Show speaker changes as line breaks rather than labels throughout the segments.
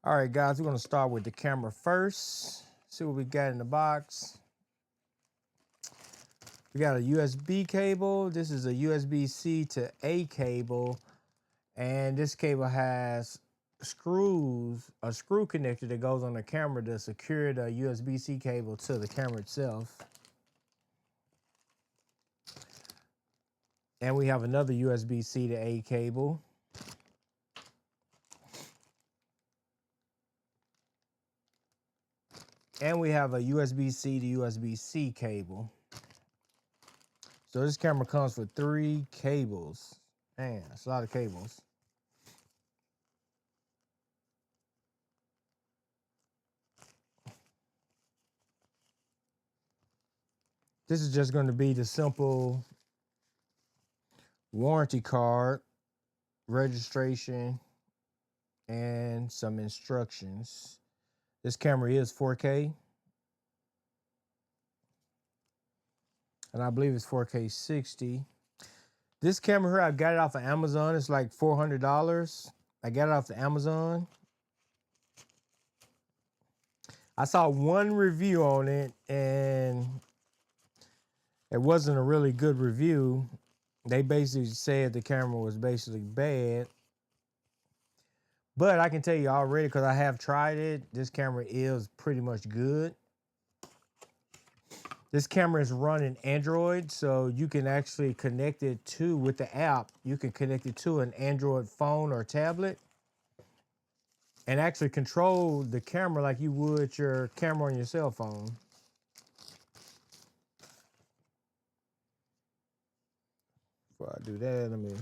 All right, guys, we're gonna start with the camera first. See what we got in the box. We got a USB cable. This is a USB-C to A cable. And this cable has screws, a screw connector that goes on the camera to secure the USB-C cable to the camera itself. And we have another USB-C to A cable. And we have a USB-C to USB-C cable. So this camera comes with 3 cables. Man, that's a lot of cables. This is just going to be the simple warranty card, registration, and some instructions. This camera is 4K. And I believe it's 4K 60. This camera here, I got it off of Amazon. It's like $400. I got it off of Amazon. I saw one review on it, and it wasn't a really good review. They basically said the camera was basically bad. But I can tell you already, because I have tried it, this camera is pretty much good. This camera is running Android, so you can actually connect it to, with the app, you can connect it to an Android phone or tablet and actually control the camera like you would your camera on your cell phone. Before I do that, let me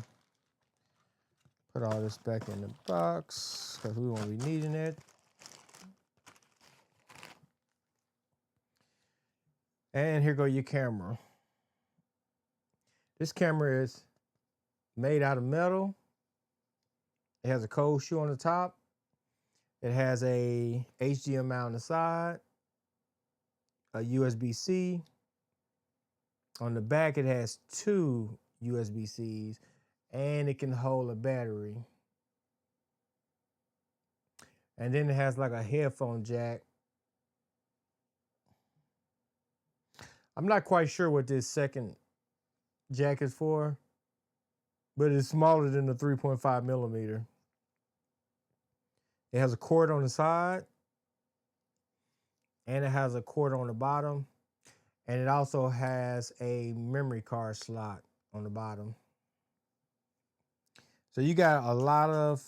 put all this back in the box because we won't be needing it. And here go your camera. This camera is made out of metal. It has a cold shoe on the top. It has a HDMI on the side, a USB-C. On the back, it has 2 USB-Cs, and it can hold a battery. And then it has like a headphone jack. I'm not quite sure what this second jack is for, but it's smaller than the 3.5 millimeter. It has a cord on the side, and it has a cord on the bottom, and it also has a memory card slot on the bottom. So you got a lot of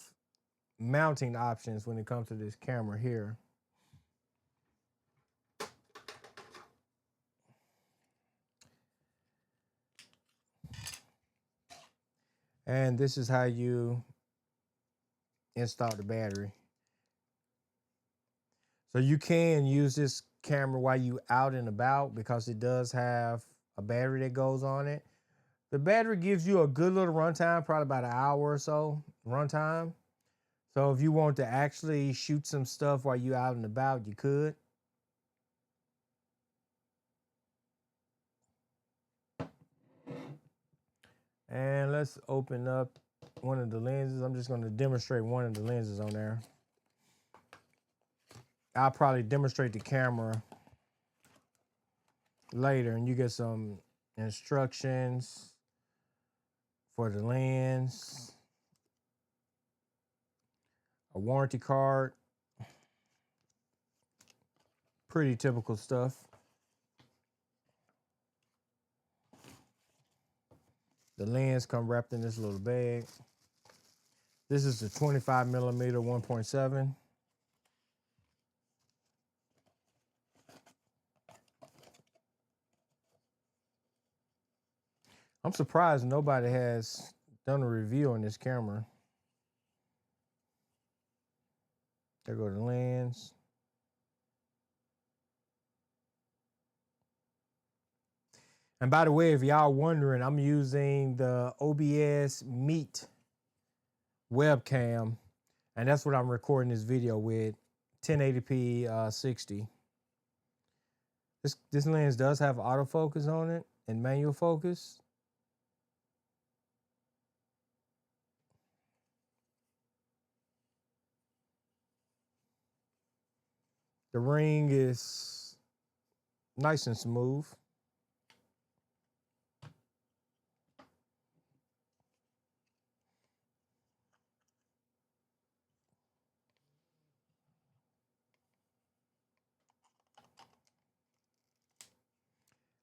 mounting options when it comes to this camera here. And this is how you install the battery. So you can use this camera while you out and about because it does have a battery that goes on it. The battery gives you a good little runtime, probably about an hour or so runtime. So if you want to actually shoot some stuff while you out and about, you could. And let's open up one of the lenses. I'm just going to demonstrate one of the lenses on there. I'll probably demonstrate the camera later, and you get some instructions for the lens, a warranty card, pretty typical stuff. The lens come wrapped in this little bag. This is the 25 millimeter 1.7. I'm surprised nobody has done a review on this camera. There go the lens. And by the way, if y'all wondering, I'm using the OBS Meet webcam, and that's what I'm recording this video with, 1080p 60. This lens does have autofocus on it and manual focus. The ring is nice and smooth.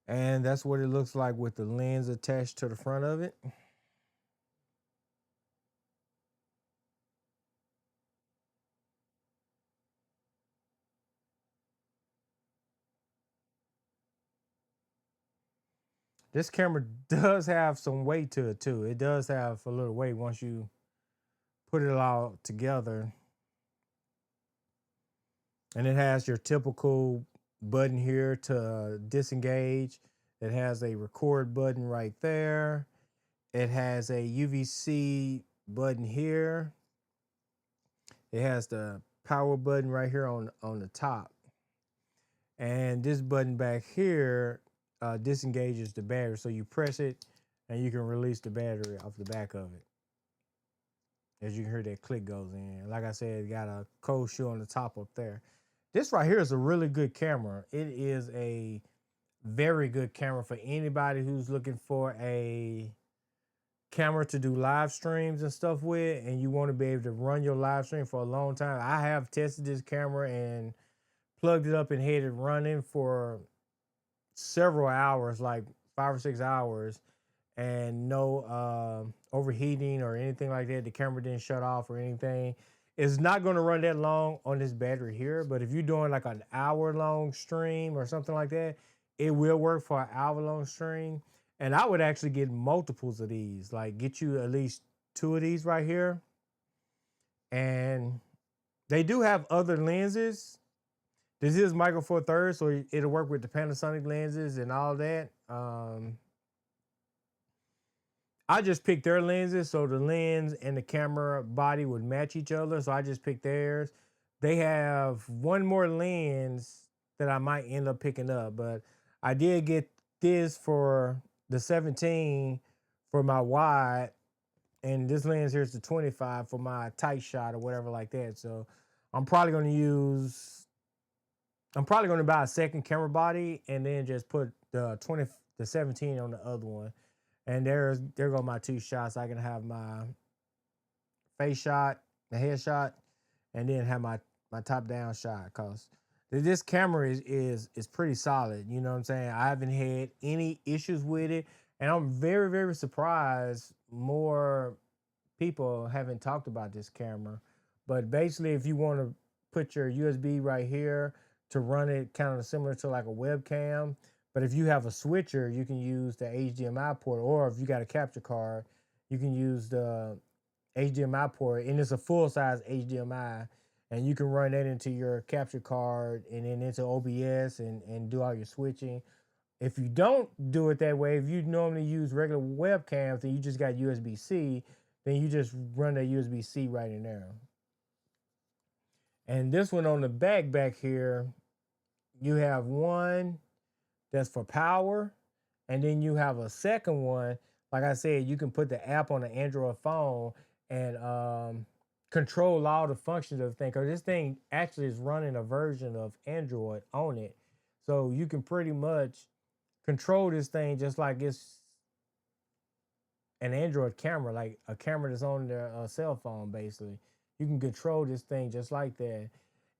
And that's what it looks like with the lens attached to the front of it. This camera does have some weight to it too. It does have a little weight once you put it all together. And it has your typical button here to disengage. It has a record button right there. It has a UVC button here. It has the power button right here on the top. And this button back here disengages the battery. So you press it and you can release the battery off the back of it. As you can hear, that click goes in. Like I said, it got a cold shoe on the top up there. This right here is a really good camera. It is a very good camera for anybody who's looking for a camera to do live streams and stuff with, and you want to be able to run your live stream for a long time. I have tested this camera and plugged it up and had it running for several hours, like 5 or 6 hours, and no overheating or anything like that. The camera didn't shut off or anything. It's not going to run that long on this battery here, but if you're doing like an hour-long stream or something like that, it will work for an hour-long stream. And I would actually get multiples of these, like get you at least 2 of these right here. And they do have other lenses. This is Micro Four Thirds, so it'll work with the Panasonic lenses and all that. I just picked their lenses, so the lens and the camera body would match each other. So I just picked theirs. They have one more lens that I might end up picking up, but I did get this for the 17 for my wide, and this lens here is the 25 for my tight shot or whatever like that. So I'm probably going to buy a second camera body and then just put the 17 on the other one. And there go my 2 shots. I can have my face shot, the head shot, and then have my top down shot. Cause this camera is pretty solid. You know what I'm saying? I haven't had any issues with it, and I'm very, very surprised more people haven't talked about this camera. But basically, if you want to put your USB right here to run it kind of similar to like a webcam, but if you have a switcher, you can use the HDMI port, or if you got a capture card, you can use the HDMI port, and it's a full-size HDMI, and you can run that into your capture card and then into OBS and do all your switching. If you don't do it that way, if you normally use regular webcams and you just got USB-C, then you just run that USB-C right in there. And this one on the back here, you have one that's for power, and then you have a second one. Like I said, you can put the app on an Android phone and control all the functions of the thing. Because this thing actually is running a version of Android on it. So you can pretty much control this thing just like it's an Android camera, like a camera that's on their cell phone, basically. You can control this thing just like that.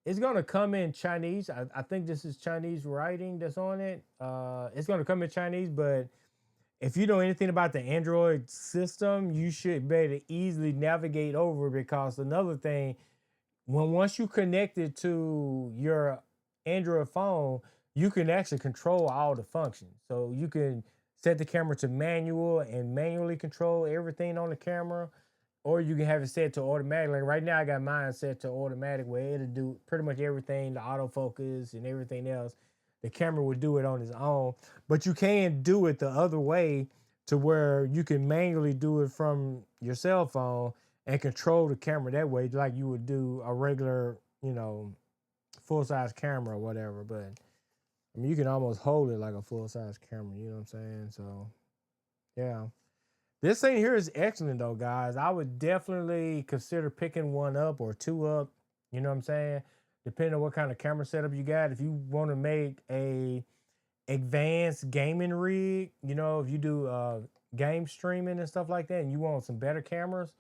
It's going to come in Chinese. I think this is Chinese writing that's on it. It's going to come in Chinese, but if you know anything about the Android system, you should be able to easily navigate over, because another thing, once you connect it to your Android phone, you can actually control all the functions. So you can set the camera to manual and manually control everything on the camera, or you can have it set to automatic. Like right now, I got mine set to automatic, where it'll do pretty much everything, the autofocus and everything else. The camera would do it on its own, but you can do it the other way, to where you can manually do it from your cell phone and control the camera that way, like you would do a regular, full-size camera or whatever. But I mean, you can almost hold it like a full-size camera, you know what I'm saying? So, yeah. This thing here is excellent though, guys. I would definitely consider picking one up or 2 up, you know what I'm saying? depending on what kind of camera setup you got. If you want to make a advanced gaming rig, you know, if you do game streaming and stuff like that, and you want some better cameras,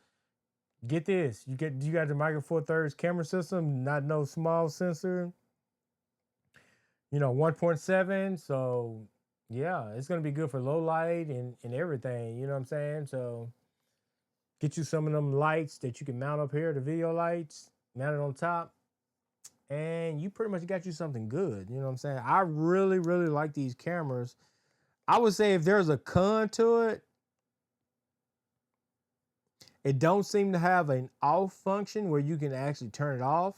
get this. You got the Micro Four Thirds camera system, not no small sensor. You know, 1.7. So yeah, it's gonna be good for low light and everything. You know what I'm saying? So get you some of them lights that you can mount up here, the video lights, mount it on top, and you pretty much got you something good. You know what I'm saying? I really, really like these cameras. I would say if there's a con to it, it don't seem to have an off function where you can actually turn it off.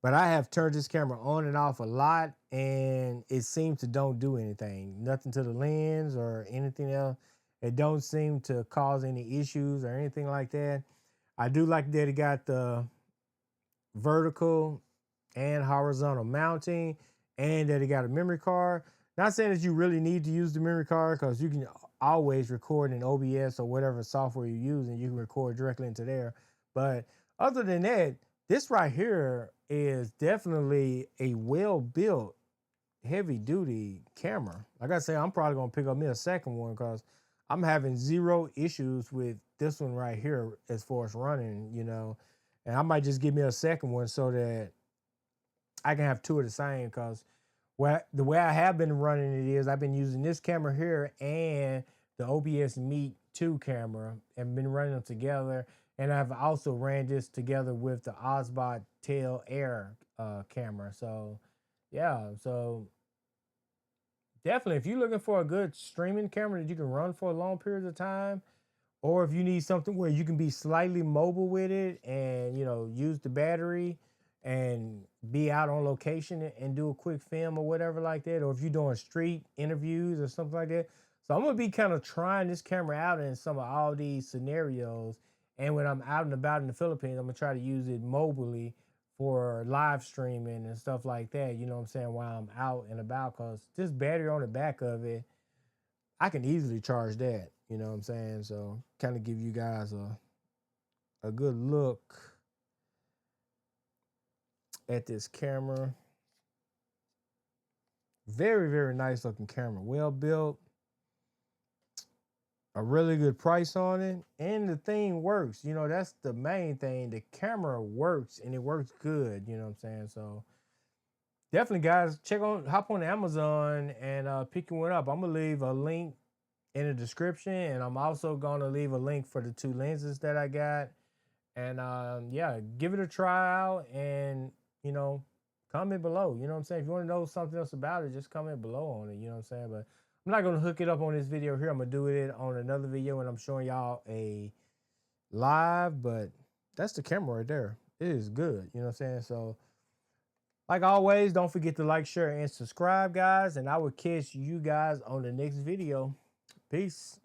But I have turned this camera on and off a lot, and it seems to don't do anything. Nothing to the lens or anything else. It don't seem to cause any issues or anything like that. I do like that it got the vertical and horizontal mounting, and that it got a memory card. Not saying that you really need to use the memory card, because you can always record in OBS or whatever software you're using. You can record directly into there. But other than that, this right here is definitely a well-built, heavy-duty camera. Like I say, I'm probably gonna pick up me a second one, because I'm having zero issues with this one right here as far as running, you know. And I might just give me a second one so that I can have two of the same, because the way I have been running it is I've been using this camera here and the OBS Meet 2 camera and been running them together. And I've also ran this together with the Osbot Tail Air camera. So yeah, so definitely if you're looking for a good streaming camera that you can run for a long period of time, or if you need something where you can be slightly mobile with it and, you know, use the battery and be out on location and do a quick film or whatever like that, or if you're doing street interviews or something like that. So I'm gonna be kind of trying this camera out in some of all these scenarios. And when I'm out and about in the Philippines, I'm gonna try to use it mobilely for live streaming and stuff like that. You know what I'm saying? While I'm out and about, because this battery on the back of it, I can easily charge that. You know what I'm saying? So kind of give you guys a good look at this camera. Very, very nice looking camera. Well built. A really good price on it. And the thing works. You know, that's the main thing. The camera works, and it works good. You know what I'm saying? So definitely, guys, hop on Amazon and pick one up. I'm gonna leave a link in the description, and I'm also gonna leave a link for the two lenses that I got. And yeah, give it a try out, and you know, comment below. You know what I'm saying? If you want to know something else about it, just comment below on it. You know what I'm saying? But I'm not gonna hook it up on this video here. I'm gonna do it on another video, and I'm showing y'all a live. But that's the camera right there. It is good. You know what I'm saying? So, like always, don't forget to like, share, and subscribe, guys. And I will catch you guys on the next video. Peace.